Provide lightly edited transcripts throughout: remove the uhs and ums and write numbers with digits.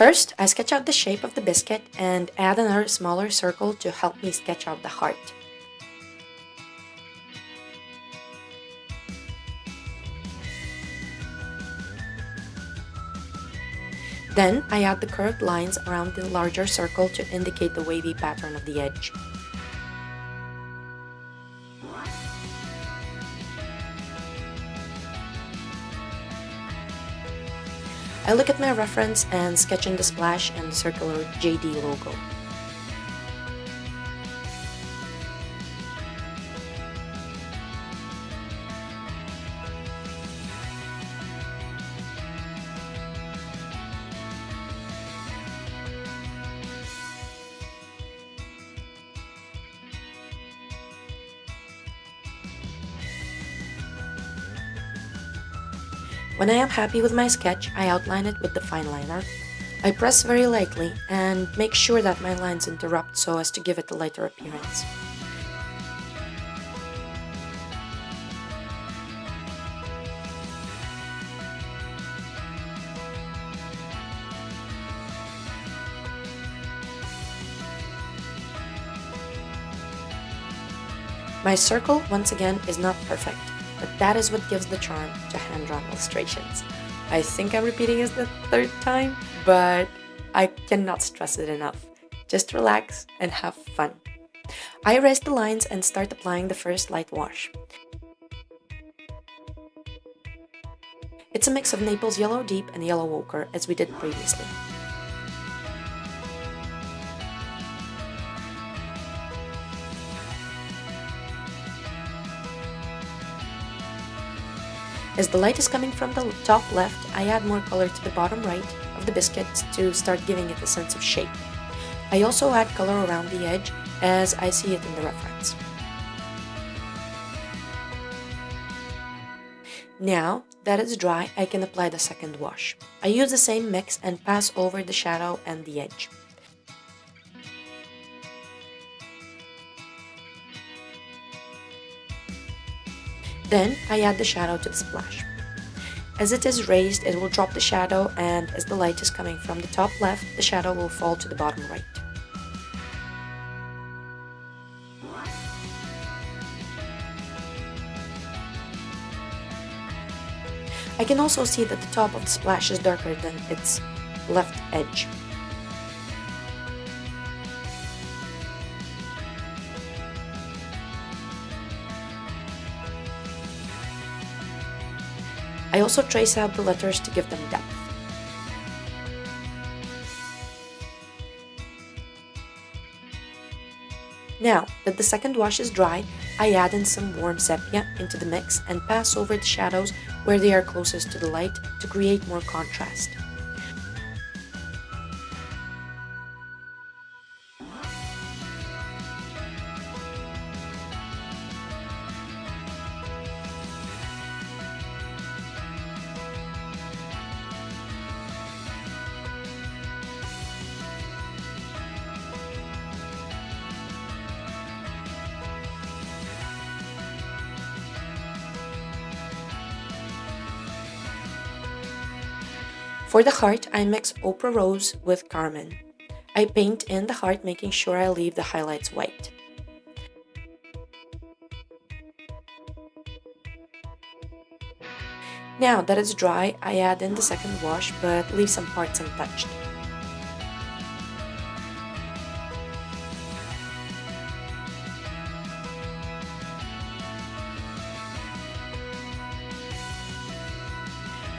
First, I sketch out the shape of the biscuit and add another smaller circle to help me sketch out the heart. Then, I add the curved lines around the larger circle to indicate the wavy pattern of the edge. I look at my reference and sketch in the splash and the circular JD logo. When I am happy with my sketch, I outline it with the fine liner. I press very lightly and make sure that my lines interrupt so as to give it a lighter appearance. My circle, once again, is not perfect, but that is what gives the charm to hand-drawn illustrations. I think I'm repeating it the third time, but I cannot stress it enough. Just relax and have fun. I erase the lines and start applying the first light wash. It's a mix of Naples Yellow Deep and Yellow Ochre, as we did previously. As the light is coming from the top left, I add more color to the bottom right of the biscuit to start giving it a sense of shape. I also add color around the edge as I see it in the reference. Now that it's dry, I can apply the second wash. I use the same mix and pass over the shadow and the edge. Then I add the shadow to the splash. As it is raised, it will drop the shadow, and as the light is coming from the top left, the shadow will fall to the bottom right. I can also see that the top of the splash is darker than its left edge. I also trace out the letters to give them depth. Now that the second wash is dry, I add in some warm sepia into the mix and pass over the shadows where they are closest to the light to create more contrast. For the heart, I mix Ochre Rose with Carmine. I paint in the heart, making sure I leave the highlights white. Now that it's dry, I add in the second wash, but leave some parts untouched.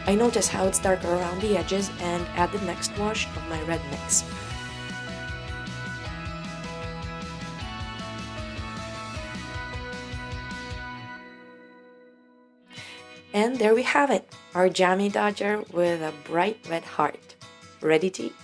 I notice how it's darker around the edges and add the next wash of my red mix. And there we have it, our Jammy Dodger with a bright red heart. Ready to eat?